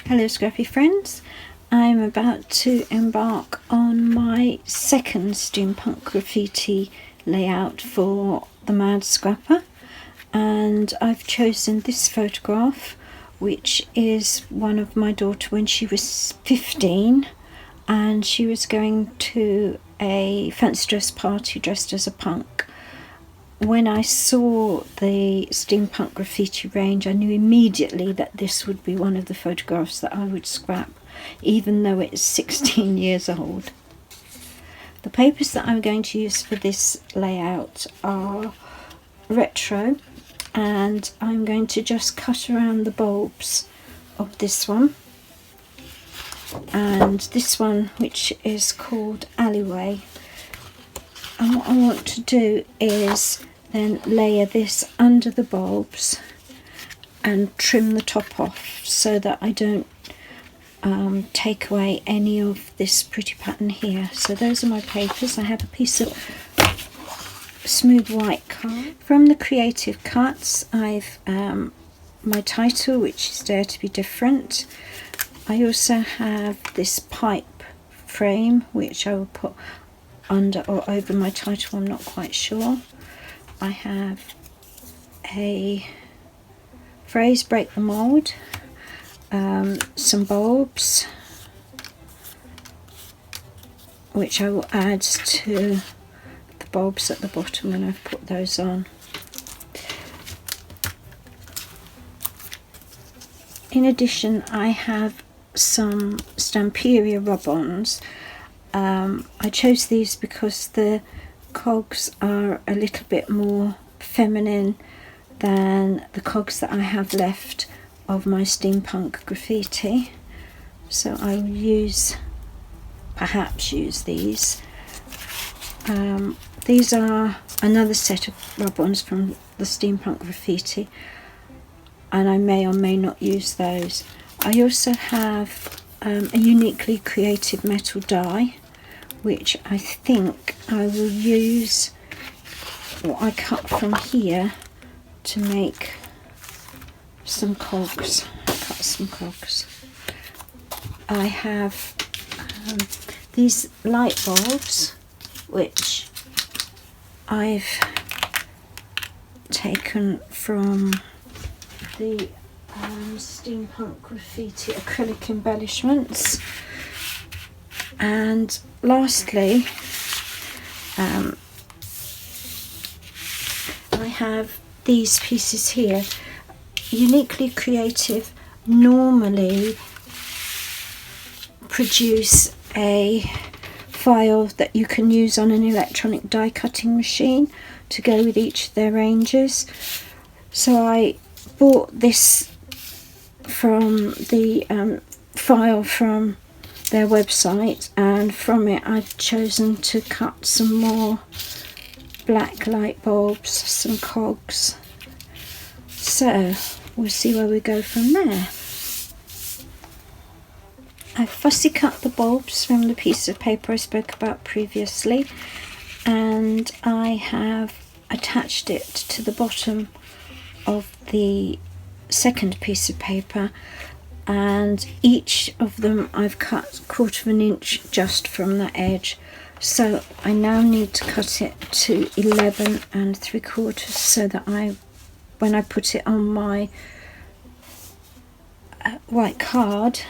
Hello scrappy friends, I'm about to embark on my second steampunk graffiti layout for the Mad Scrapper, and I've chosen this photograph, which is one of my daughter when she was 15 and she was going to a fancy dress party dressed as a punk. When I saw the steampunk graffiti range, I knew immediately that this would be one of the photographs that I would scrap, even though it's 16 years old. The papers that I'm going to use for this layout are retro, and I'm going to just cut around the bulbs of this one and this one, which is called Alleyway. And what I want to do is then layer this under the bulbs and trim the top off so that I don't take away any of this pretty pattern here. So those are my papers. I have a piece of smooth white card. From the Creative Cuts, I've my title, which is Dare to be Different. I also have this pipe frame, which I will put under or over my title, I'm not quite sure. I have a phrase, break the mould, some bulbs, which I will add to the bulbs at the bottom when I've put those on. In addition, I have some Stamperia rub-ons. I chose these because the cogs are a little bit more feminine than the cogs that I have left of my steampunk graffiti, so I will perhaps use these. These are another set of rub-ons from the steampunk graffiti, and I may or may not use those. I also have a Uniquely Creative metal die, which I think I will use what I cut from here to make some cogs. Cut some cogs. I have these light bulbs, which I've taken from the steampunk graffiti acrylic embellishments. And lastly, I have these pieces here. Uniquely Creative normally produce a file that you can use on an electronic die cutting machine to go with each of their ranges. So I bought this from the file from their website, and from it I've chosen to cut some more black light bulbs, some cogs. So we'll see where we go from there. I've fussy cut the bulbs from the piece of paper I spoke about previously, and I have attached it to the bottom of the second piece of paper, and each of them I've cut 1/4 inch just from the edge. So I now need to cut it to 11 3/4 so that when I put it on my white card,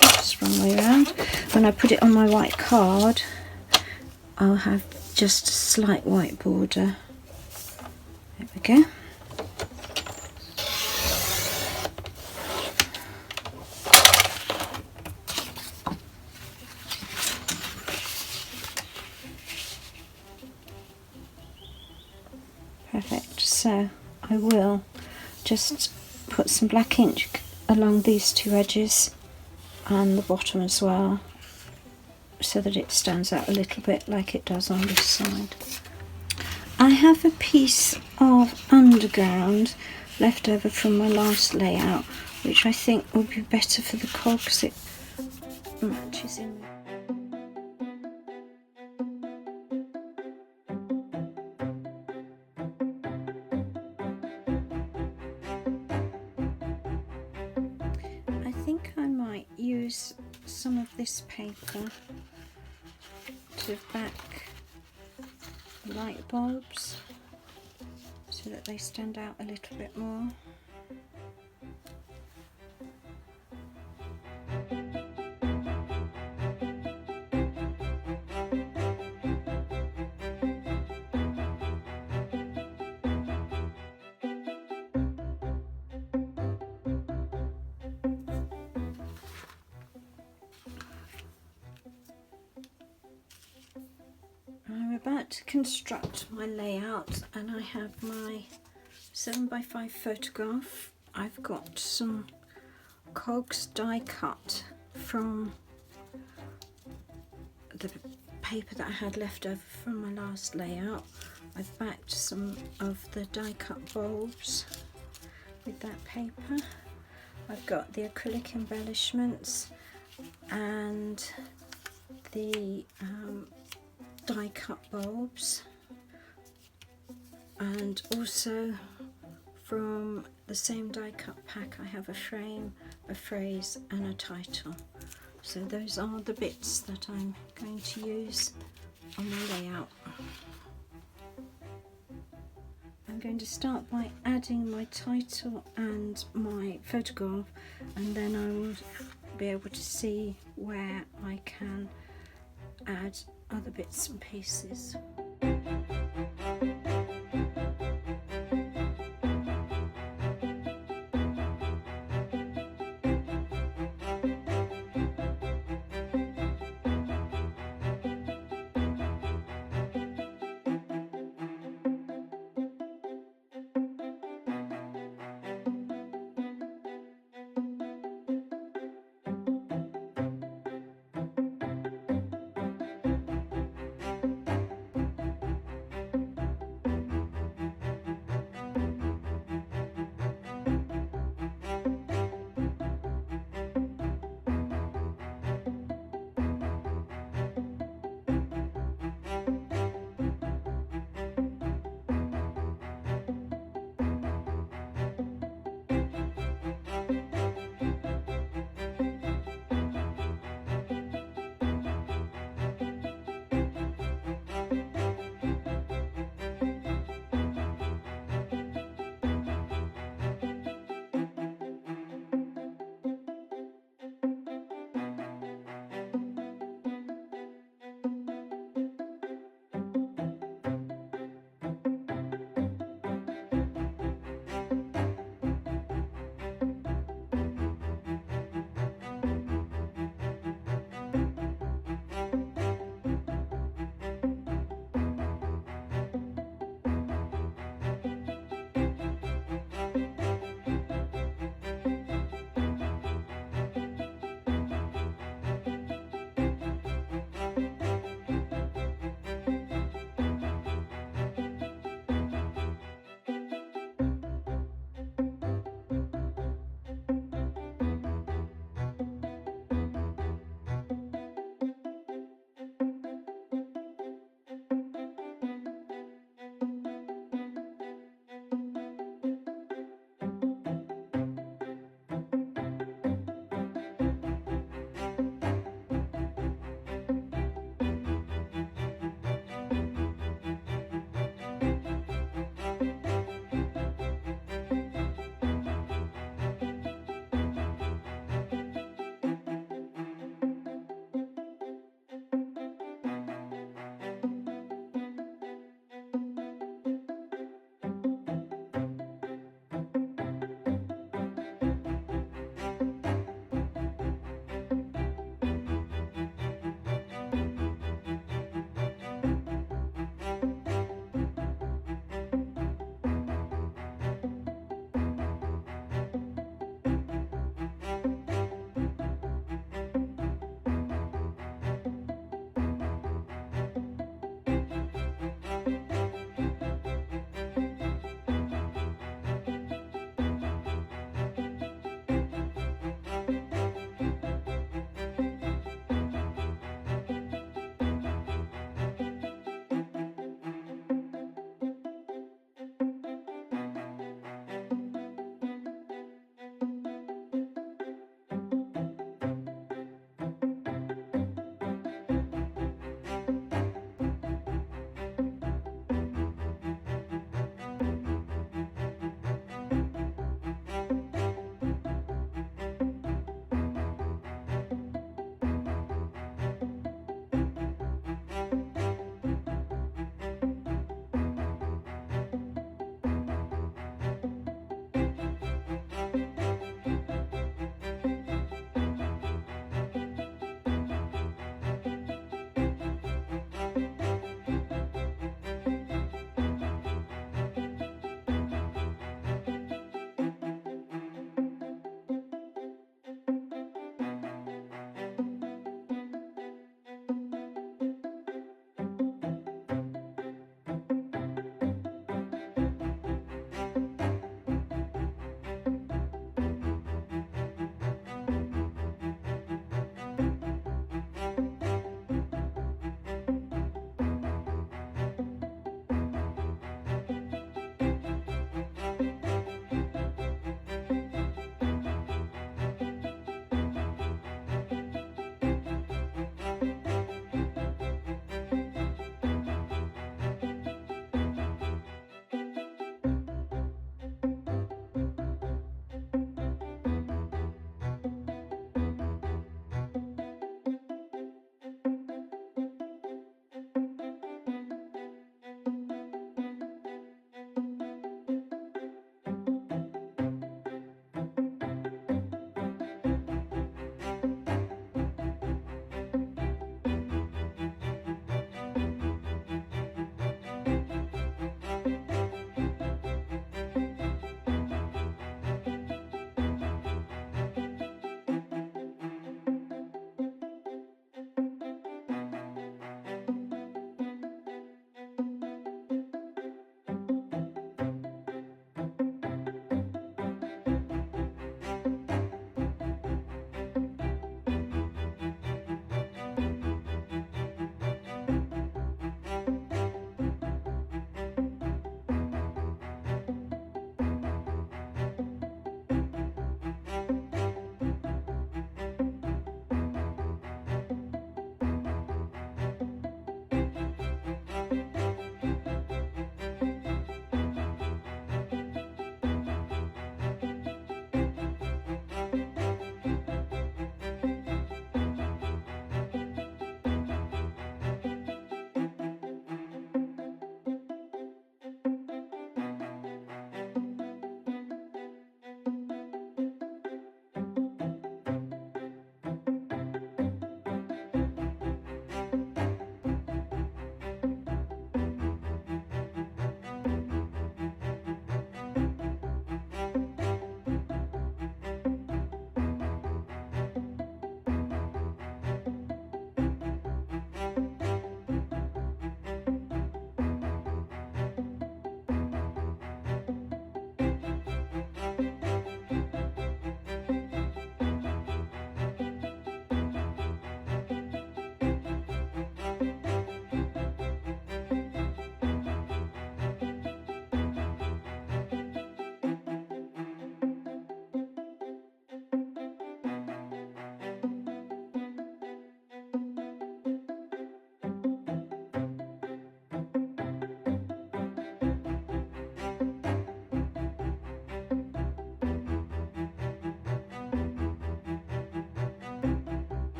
just wrong way around, when I put it on my white card, I'll have just a slight white border. There we go. Perfect. So I will just put some black ink along these two edges and the bottom as well, so that it stands out a little bit like it does on this side. I have a piece of underground left over from my last layout, which I think will be better for the cogs. It matches in there. I think I might some of this paper to back light bulbs so that they stand out a little bit more. I'm about to construct my layout, and I have my 7x5 photograph. I've got some cogs die cut from the paper that I had left over from my last layout. I've backed some of the die cut bulbs with that paper. I've got the acrylic embellishments and the die cut bulbs, and also from the same die cut pack I have a frame, a phrase and a title. So those are the bits that I'm going to use on my layout. I'm going to start by adding my title and my photograph, and then I will be able to see where I can add other bits and pieces.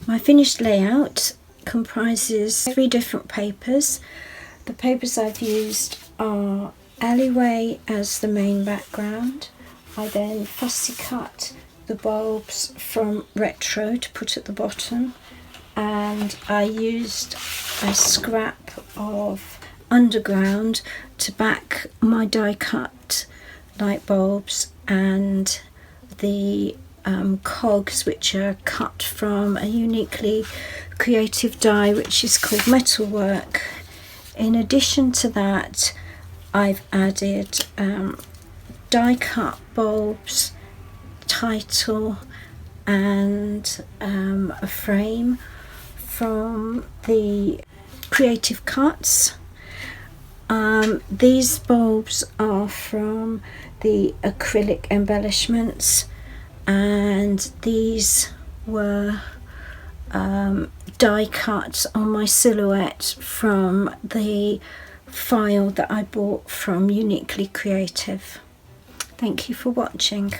My finished layout comprises 3 different papers. The papers I've used are Alleyway as the main background. I then fussy cut the bulbs from Retro to put at the bottom, and I used a scrap of Underground to back my die cut light bulbs and the cogs, which are cut from a Uniquely Creative die which is called Metalwork. In addition to that, I've added die cut bulbs, title and a frame from the Creative Cuts. These bulbs are from the acrylic embellishments, and these were die cut on my silhouette from the file that I bought from Uniquely Creative. Thank you for watching.